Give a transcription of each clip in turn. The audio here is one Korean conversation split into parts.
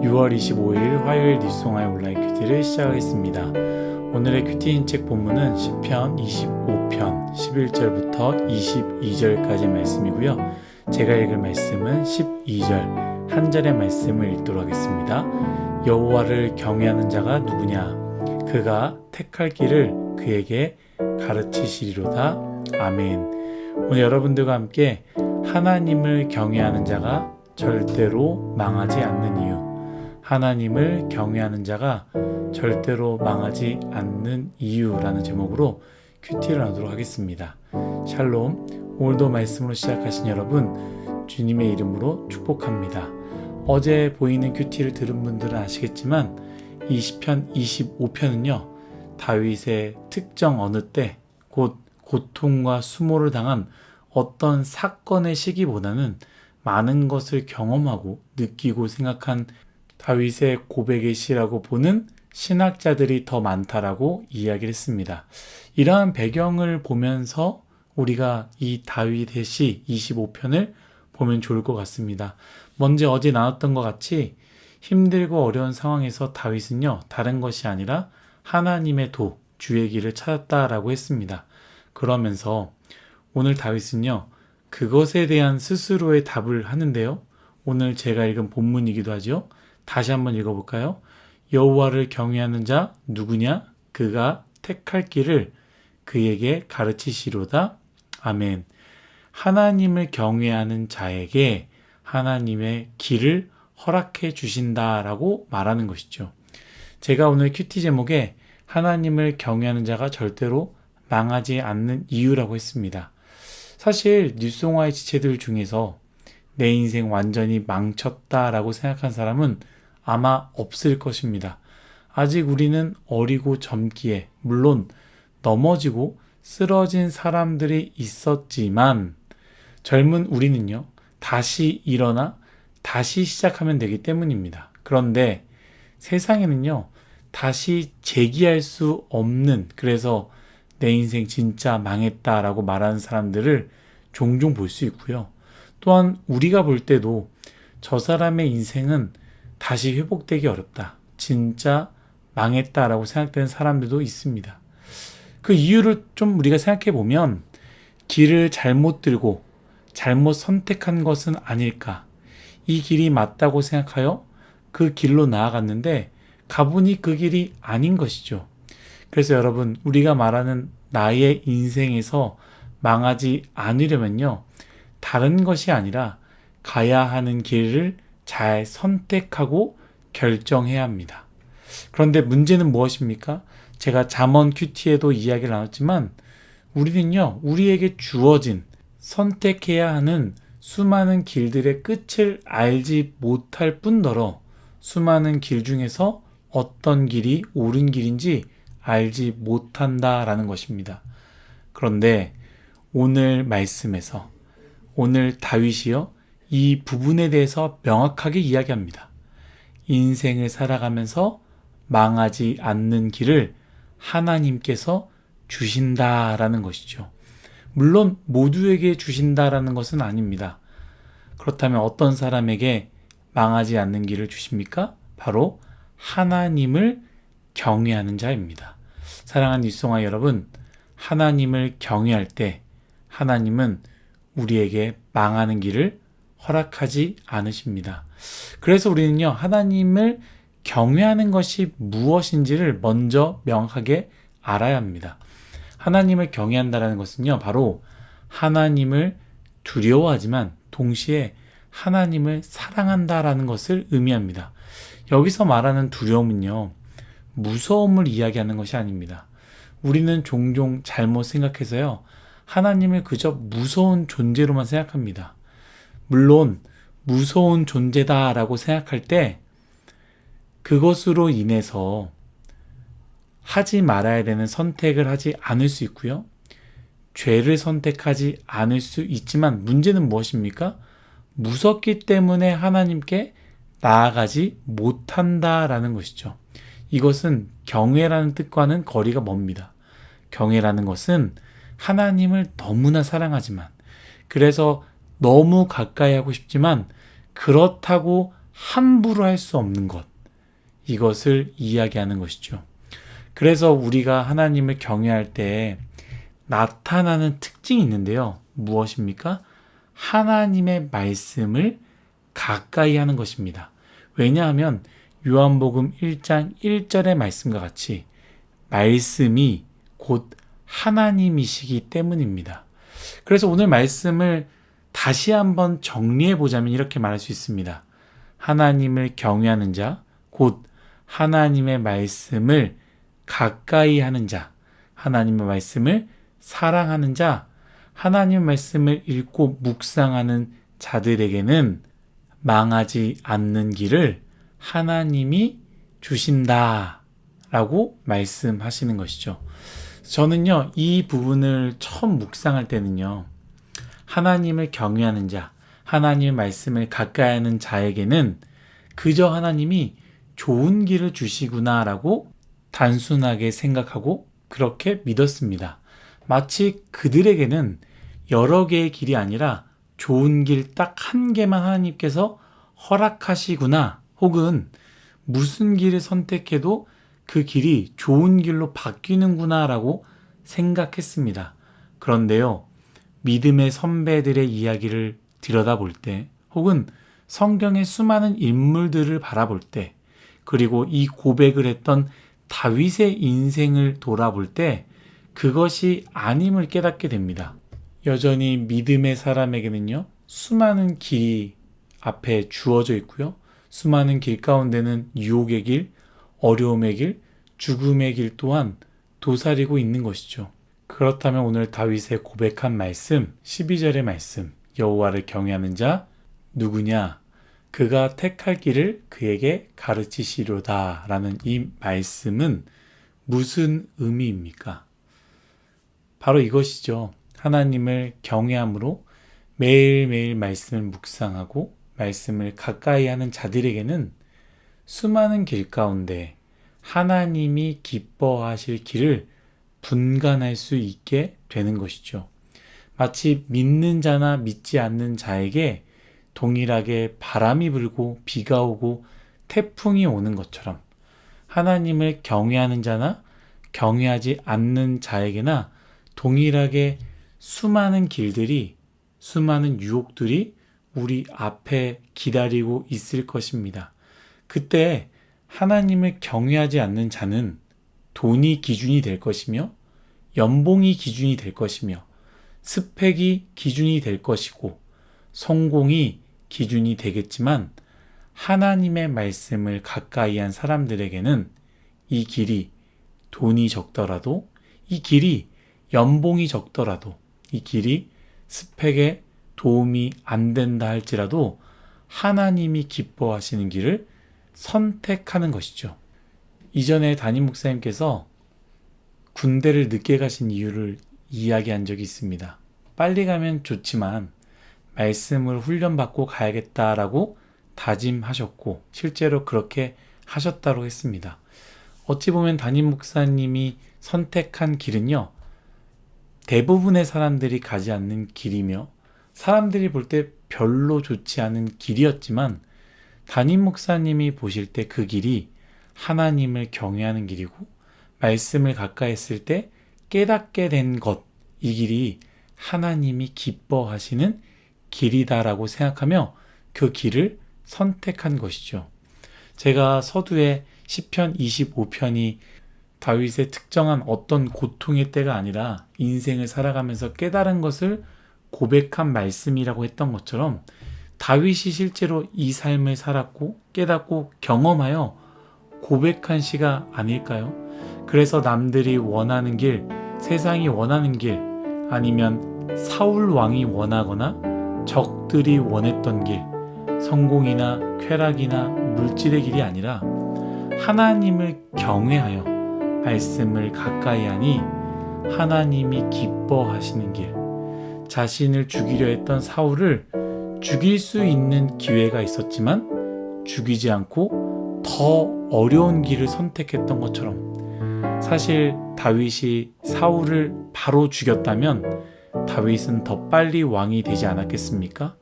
6월 25일 화요일 뉴스송아의 온라인 큐티를 시작하겠습니다. 오늘의 큐티인 책 본문은 시편 25편 11절부터 22절까지 말씀이고요. 제가 읽을 말씀은 12절 한 절의 말씀을 읽도록 하겠습니다. 여호와를 경외하는 자가 누구냐? 그가 택할 길을 그에게 가르치시리로다. 아멘. 오늘 여러분들과 함께 하나님을 경외하는 자가 절대로 망하지 않는 이유, 하나님을 경외하는 자가 절대로 망하지 않는 이유라는 제목으로 큐티를 나누도록 하겠습니다. 샬롬. 오늘도 말씀으로 시작하신 여러분, 주님의 이름으로 축복합니다. 어제 보이는 큐티를 들은 분들은 아시겠지만 이 시편 25편은요, 다윗의 특정 어느 때 곧 고통과 수모를 당한 어떤 사건의 시기보다는 많은 것을 경험하고 느끼고 생각한 다윗의 고백의 시라고 보는 신학자들이 더 많다라고 이야기를 했습니다. 이러한 배경을 보면서 우리가 이 다윗의 시 25편을 보면 좋을 것 같습니다. 먼저 어제 나눴던 것 같이 힘들고 어려운 상황에서 다윗은요, 다른 것이 아니라 하나님의 도, 주의 길을 찾았다라고 했습니다. 그러면서 오늘 다윗은요, 그것에 대한 스스로의 답을 하는데요. 오늘 제가 읽은 본문이기도 하죠. 다시 한번 읽어볼까요? 여호와를 경외하는 자 누구냐? 그가 택할 길을 그에게 가르치시로다. 아멘. 하나님을 경외하는 자에게 하나님의 길을 허락해 주신다라고 말하는 것이죠. 제가 오늘 큐티 제목에 하나님을 경외하는 자가 절대로 망하지 않는 이유라고 했습니다. 사실 뉴스송아의 지체들 중에서 내 인생 완전히 망쳤다라고 생각한 사람은 아마 없을 것입니다. 아직 우리는 어리고 젊기에 물론 넘어지고 쓰러진 사람들이 있었지만 젊은 우리는요, 다시 일어나 다시 시작하면 되기 때문입니다. 그런데 세상에는요, 다시 재기할 수 없는, 그래서 내 인생 진짜 망했다라고 말하는 사람들을 종종 볼 수 있고요. 또한 우리가 볼 때도 저 사람의 인생은 다시 회복되기 어렵다, 진짜 망했다라고 생각되는 사람들도 있습니다. 그 이유를 좀 우리가 생각해 보면 길을 잘못 들고 잘못 선택한 것은 아닐까, 이 길이 맞다고 생각하여 그 길로 나아갔는데 가보니 그 길이 아닌 것이죠. 그래서 여러분, 우리가 말하는 나의 인생에서 망하지 않으려면요, 다른 것이 아니라 가야 하는 길을 잘 선택하고 결정해야 합니다. 그런데 문제는 무엇입니까? 제가 잠언 큐티에도 이야기를 나눴지만 우리는요, 우리에게 주어진 선택해야 하는 수많은 길들의 끝을 알지 못할 뿐더러 수많은 길 중에서 어떤 길이 옳은 길인지 알지 못한다라는 것입니다. 그런데 오늘 말씀에서 오늘 다윗이요, 이 부분에 대해서 명확하게 이야기합니다. 인생을 살아가면서 망하지 않는 길을 하나님께서 주신다라는 것이죠. 물론 모두에게 주신다라는 것은 아닙니다. 그렇다면 어떤 사람에게 망하지 않는 길을 주십니까? 바로 하나님을 경외하는 자입니다. 사랑하는 뉴스송아 여러분, 하나님을 경외할 때 하나님은 우리에게 망하는 길을 허락하지 않으십니다. 그래서 우리는요, 하나님을 경외하는 것이 무엇인지를 먼저 명확하게 알아야 합니다. 하나님을 경외한다는 것은요, 바로 하나님을 두려워하지만 동시에 하나님을 사랑한다라는 것을 의미합니다. 여기서 말하는 두려움은요, 무서움을 이야기하는 것이 아닙니다. 우리는 종종 잘못 생각해서요, 하나님을 그저 무서운 존재로만 생각합니다. 물론 무서운 존재다라고 생각할 때 그것으로 인해서 하지 말아야 되는 선택을 하지 않을 수 있고요, 죄를 선택하지 않을 수 있지만 문제는 무엇입니까? 무섭기 때문에 하나님께 나아가지 못한다라는 것이죠. 이것은 경외라는 뜻과는 거리가 멉니다. 경외라는 것은 하나님을 너무나 사랑하지만, 그래서 너무 가까이 하고 싶지만 그렇다고 함부로 할 수 없는 것, 이것을 이야기하는 것이죠. 그래서 우리가 하나님을 경외할 때 나타나는 특징이 있는데요. 무엇입니까? 하나님의 말씀을 가까이 하는 것입니다. 왜냐하면 요한복음 1장 1절의 말씀과 같이 말씀이 곧 하나님이시기 때문입니다. 그래서 오늘 말씀을 다시 한번 정리해 보자면 이렇게 말할 수 있습니다. 하나님을 경외하는 자, 곧 하나님의 말씀을 가까이 하는 자, 하나님의 말씀을 사랑하는 자, 하나님의 말씀을 읽고 묵상하는 자들에게는 망하지 않는 길을 하나님이 주신다 라고 말씀하시는 것이죠. 저는요, 이 부분을 처음 묵상할 때는요, 하나님을 경외하는 자, 하나님의 말씀을 가까이 하는 자에게는 그저 하나님이 좋은 길을 주시구나 라고 단순하게 생각하고 그렇게 믿었습니다. 마치 그들에게는 여러 개의 길이 아니라 좋은 길 딱 한 개만 하나님께서 허락하시구나, 혹은 무슨 길을 선택해도 그 길이 좋은 길로 바뀌는구나 라고 생각했습니다. 그런데요, 믿음의 선배들의 이야기를 들여다볼 때, 혹은 성경의 수많은 인물들을 바라볼 때, 그리고 이 고백을 했던 다윗의 인생을 돌아볼 때 그것이 아님을 깨닫게 됩니다. 여전히 믿음의 사람에게는요, 수많은 길이 앞에 주어져 있고요. 수많은 길 가운데는 유혹의 길, 어려움의 길, 죽음의 길 또한 도사리고 있는 것이죠. 그렇다면 오늘 다윗의 고백한 말씀, 12절의 말씀, 여호와를 경외하는 자 누구냐? 그가 택할 길을 그에게 가르치시로다 라는 이 말씀은 무슨 의미입니까? 바로 이것이죠. 하나님을 경외함으로 매일매일 말씀을 묵상하고 말씀을 가까이 하는 자들에게는 수많은 길 가운데 하나님이 기뻐하실 길을 분간할 수 있게 되는 것이죠. 마치 믿는 자나 믿지 않는 자에게 동일하게 바람이 불고 비가 오고 태풍이 오는 것처럼 하나님을 경외하는 자나 경외하지 않는 자에게나 동일하게 수많은 길들이, 수많은 유혹들이 우리 앞에 기다리고 있을 것입니다. 그때 하나님을 경외하지 않는 자는 돈이 기준이 될 것이며, 연봉이 기준이 될 것이며, 스펙이 기준이 될 것이고, 성공이 기준이 되겠지만, 하나님의 말씀을 가까이 한 사람들에게는 이 길이 돈이 적더라도, 이 길이 연봉이 적더라도, 이 길이 스펙에 도움이 안 된다 할지라도 하나님이 기뻐하시는 길을 선택하는 것이죠. 이전에 담임 목사님께서 군대를 늦게 가신 이유를 이야기한 적이 있습니다. 빨리 가면 좋지만 말씀을 훈련받고 가야겠다라고 다짐하셨고 실제로 그렇게 하셨다고 했습니다. 어찌 보면 담임 목사님이 선택한 길은요, 대부분의 사람들이 가지 않는 길이며 사람들이 볼 때 별로 좋지 않은 길이었지만 담임 목사님이 보실 때 그 길이 하나님을 경외하는 길이고 말씀을 가까이 했을 때 깨닫게 된 것, 이 길이 하나님이 기뻐하시는 길이다라고 생각하며 그 길을 선택한 것이죠. 제가 서두에 시편 25편이 다윗의 특정한 어떤 고통의 때가 아니라 인생을 살아가면서 깨달은 것을 고백한 말씀이라고 했던 것처럼 다윗이 실제로 이 삶을 살았고 깨닫고 경험하여 고백한 시가 아닐까요? 그래서 남들이 원하는 길, 세상이 원하는 길, 아니면 사울 왕이 원하거나 적들이 원했던 길, 성공이나 쾌락이나 물질의 길이 아니라 하나님을 경외하여 말씀을 가까이 하니 하나님이 기뻐하시는 길, 자신을 죽이려 했던 사울을 죽일 수 있는 기회가 있었지만 죽이지 않고 더 어려운 길을 선택했던 것처럼 사실 다윗이 사울을 바로 죽였다면 다윗은 더 빨리 왕이 되지 않았겠습니까?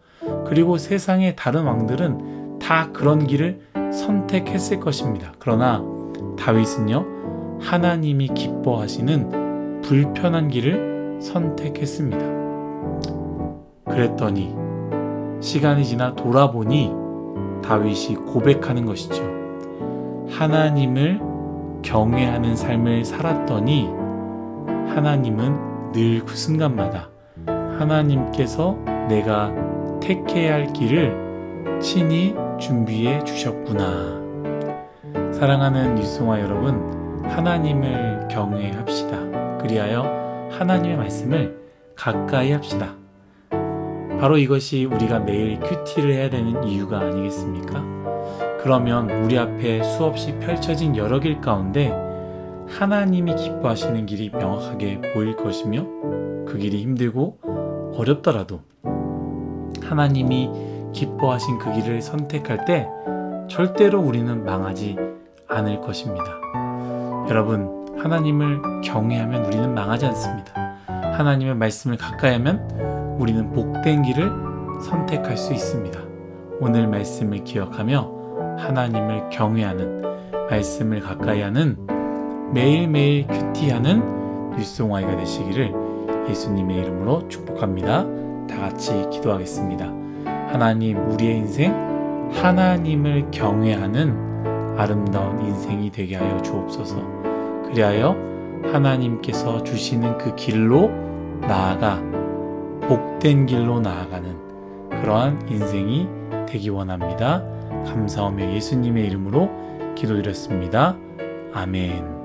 그리고 세상의 다른 왕들은 다 다 그런 길을 선택했을 것입니다. 그러나 다윗은요, 하나님이 기뻐하시는 불편한 길을 선택했습니다. 그랬더니 시간이 지나 돌아보니 다윗이 고백하는 것이죠. 하나님을 경외하는 삶을 살았더니 하나님은 늘 그 순간마다 하나님께서 내가 택해야 할 길을 친히 준비해 주셨구나. 사랑하는 뉴스동화 여러분, 하나님을 경외합시다. 그리하여 하나님의 말씀을 가까이 합시다. 바로 이것이 우리가 매일 큐티를 해야 되는 이유가 아니겠습니까? 그러면 우리 앞에 수없이 펼쳐진 여러 길 가운데 하나님이 기뻐하시는 길이 명확하게 보일 것이며, 그 길이 힘들고 어렵더라도 하나님이 기뻐하신 그 길을 선택할 때 절대로 우리는 망하지 않을 것입니다. 여러분, 하나님을 경외하면 우리는 망하지 않습니다. 하나님의 말씀을 가까이 하면 우리는 복된 길을 선택할 수 있습니다. 오늘 말씀을 기억하며 하나님을 경외하는, 말씀을 가까이 하는, 매일매일 큐티하는 뉴스동아이가 되시기를 예수님의 이름으로 축복합니다. 다 같이 기도하겠습니다. 하나님, 우리의 인생 하나님을 경외하는 아름다운 인생이 되게 하여 주옵소서. 그리하여 하나님께서 주시는 그 길로 나아가 복된 길로 나아가는 그러한 인생이 되기 원합니다. 감사하며 예수님의 이름으로 기도드렸습니다. 아멘.